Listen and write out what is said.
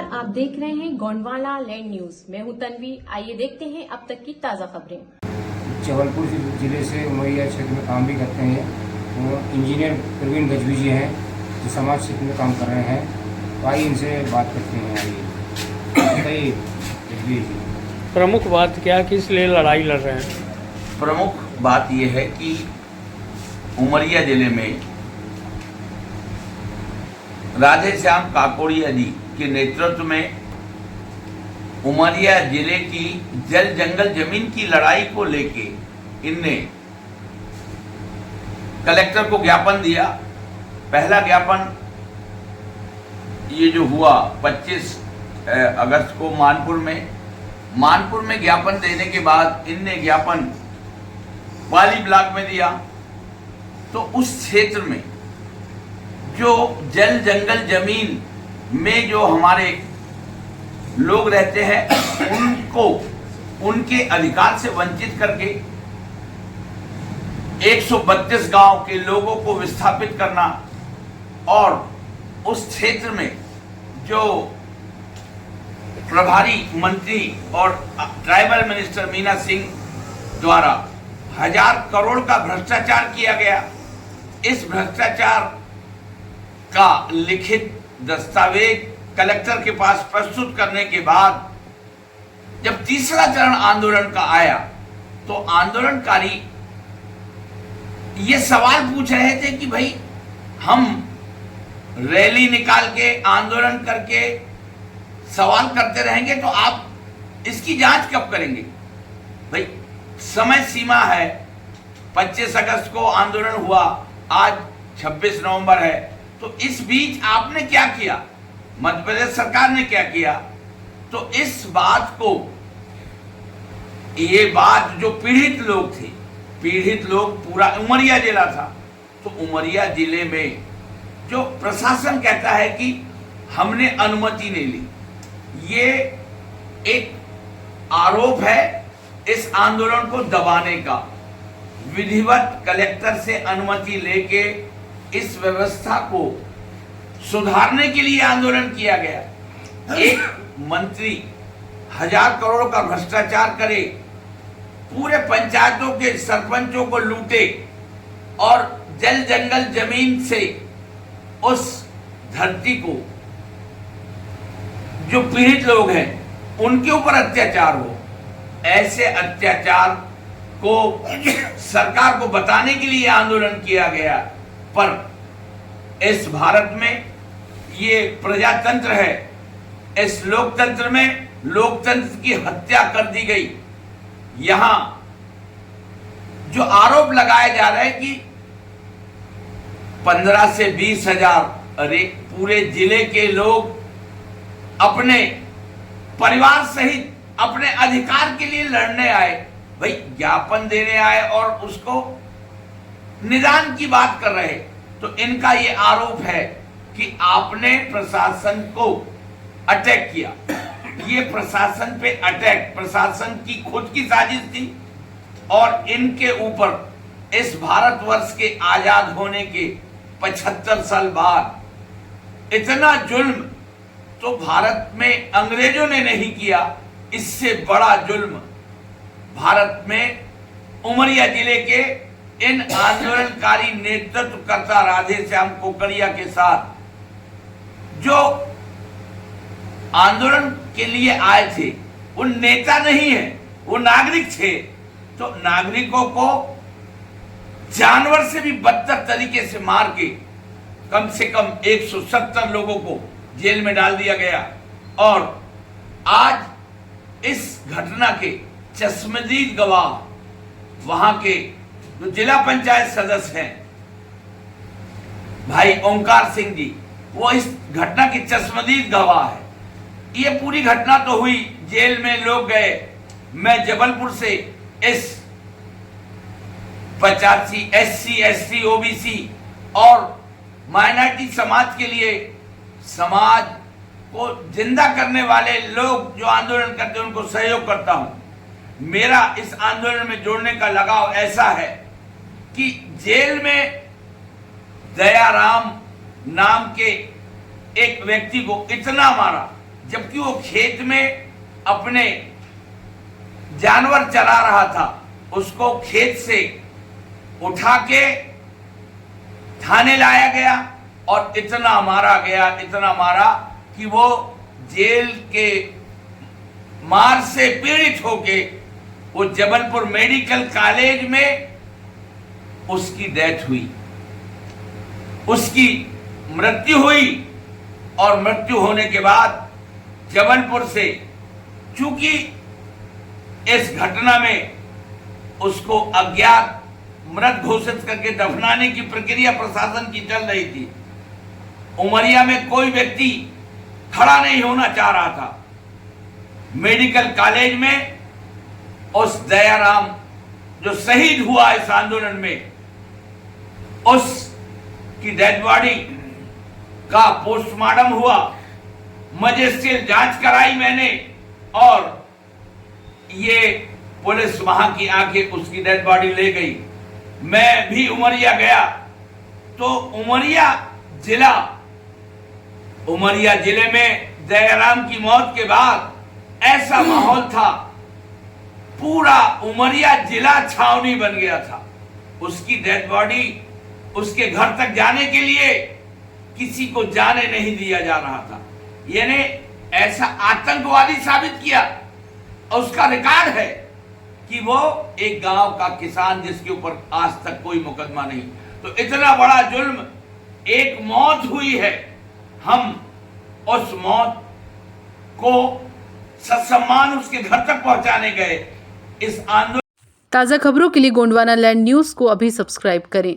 नमस्कार, आप देख रहे हैं गोंडवाना लैंड न्यूज। मैं हूं तन्वी। आइए देखते हैं अब तक की ताजा खबरें। जबलपुर जिले से उमरिया क्षेत्र में काम भी करते हैं। वो इंजीनियर प्रवीण गजवी जी हैं जो समाज क्षेत्र में काम कर रहे हैं। तो आइए इनसे बात करते हैं। आइए गजवी जी, प्रमुख बात क्या, किस लिए लड़ाई लड़ रहे हैं? प्रमुख बात यह है कि उमरिया जिले में राधे श्याम काकोड़िया जी के नेतृत्व में उमरिया जिले की जल जंगल जमीन की लड़ाई को लेके इनने कलेक्टर को ज्ञापन दिया। पहला ज्ञापन ये जो हुआ 25 अगस्त को मानपुर में ज्ञापन देने के बाद इनने ज्ञापन पाली ब्लॉक में दिया। तो उस क्षेत्र में जो जल जंगल जमीन में जो हमारे लोग रहते हैं उनको उनके अधिकार से वंचित करके 132 गांव के लोगों को विस्थापित करना और उस क्षेत्र में जो प्रभारी मंत्री और ट्राइबल मिनिस्टर मीना सिंह द्वारा 1000 करोड़ का भ्रष्टाचार किया गया। इस भ्रष्टाचार का लिखित दस्तावेज कलेक्टर के पास प्रस्तुत करने के बाद जब तीसरा चरण आंदोलन का आया तो आंदोलनकारी ये सवाल पूछ रहे थे कि भाई हम रैली निकाल के आंदोलन करके सवाल करते रहेंगे तो आप इसकी जांच कब करेंगे? भाई समय सीमा है। 25 अगस्त को आंदोलन हुआ, आज 26 नवंबर है। तो इस बीच आपने क्या किया, मध्य प्रदेश सरकार ने क्या किया? तो इस बात को, ये बात जो पीड़ित लोग थे, पीड़ित लोग पूरा उमरिया जिला था, तो उमरिया जिले में जो प्रशासन कहता है कि हमने अनुमति नहीं ली, ये एक आरोप है इस आंदोलन को दबाने का। विधिवत कलेक्टर से अनुमति लेके इस व्यवस्था को सुधारने के लिए आंदोलन किया गया। एक मंत्री 1000 करोड़ का भ्रष्टाचार करे, पूरे पंचायतों के सरपंचों को लूटे और जल जंगल जमीन से उस धरती को जो पीड़ित लोग हैं उनके ऊपर अत्याचार हो। ऐसे अत्याचार को सरकार को बताने के लिए आंदोलन किया गया। पर इस भारत में ये प्रजातंत्र है, इस लोकतंत्र में लोकतंत्र की हत्या कर दी गई। यहां जो आरोप लगाए जा रहे हैं कि 15 से 20 हजार, अरे पूरे जिले के लोग अपने परिवार सहित अपने अधिकार के लिए लड़ने आए, भाई ज्ञापन देने आए और उसको निदान की बात कर रहे। तो इनका ये आरोप है कि आपने प्रशासन को अटैक किया। ये प्रशासन पे अटैक प्रशासन की खुद की साजिश थी और इनके ऊपर इस भारतवर्ष के आजाद होने के 75 साल बाद इतना जुल्म तो भारत में अंग्रेजों ने नहीं किया। इससे बड़ा जुल्म भारत में उमरिया जिले के इन आंदोलनकारी नेतृत्वकर्ता राधे श्याम कोकड़िया के साथ जो आंदोलन के लिए आए थे, वो नेता नहीं है, वो नागरिक थे। तो नागरिकों को जानवर से भी बदतर तरीके से मार के कम से कम 170 लोगों को जेल में डाल दिया गया। और आज इस घटना के चश्मदीद गवाह वहां के जो जिला पंचायत सदस्य हैं भाई ओंकार सिंह जी, वो इस घटना की चश्मदीद गवाह है। ये पूरी घटना तो हुई, जेल में लोग गए। मैं जबलपुर से इस 85 SC ST OBC और माइनॉरिटी समाज के लिए, समाज को जिंदा करने वाले लोग जो आंदोलन करते हैं उनको सहयोग करता हूं। मेरा इस आंदोलन में जोड़ने का लगाव ऐसा है कि जेल में दयाराम नाम के एक व्यक्ति को इतना मारा जबकि वो खेत में अपने जानवर चला रहा था। उसको खेत से उठा के थाने लाया गया और इतना मारा गया, इतना मारा कि वो जेल के मार से पीड़ित होके वो जबलपुर मेडिकल कॉलेज में उसकी डेथ हुई, उसकी मृत्यु हुई। और मृत्यु होने के बाद जबलपुर से, चूंकि इस घटना में उसको अज्ञात मृत घोषित करके दफनाने की प्रक्रिया प्रशासन की चल रही थी, उमरिया में कोई व्यक्ति खड़ा नहीं होना चाह रहा था। मेडिकल कॉलेज में उस दयाराम जो शहीद हुआ इस आंदोलन में, उसकी डेड बॉडी का पोस्टमार्टम हुआ, मजिस्ट्रेट जांच कराई मैंने, और ये पुलिस वहां की आके उसकी डेड बॉडी ले गई। मैं भी उमरिया गया तो उमरिया जिले में दयाराम की मौत के बाद ऐसा माहौल था, पूरा उमरिया जिला छावनी बन गया था। उसकी डेड बॉडी उसके घर तक जाने के लिए किसी को जाने नहीं दिया जा रहा था। यानी ऐसा आतंकवादी साबित किया। और उसका रिकॉर्ड है कि वो एक गांव का किसान जिसके ऊपर आज तक कोई मुकदमा नहीं। तो इतना बड़ा जुल्म, एक मौत हुई है, हम उस मौत को ससम्मान उसके घर तक पहुंचाने गए। इस आंदोलन ताज़ा खबरों के लिए गोंडवाना लैंड न्यूज़ को अभी सब्सक्राइब करें।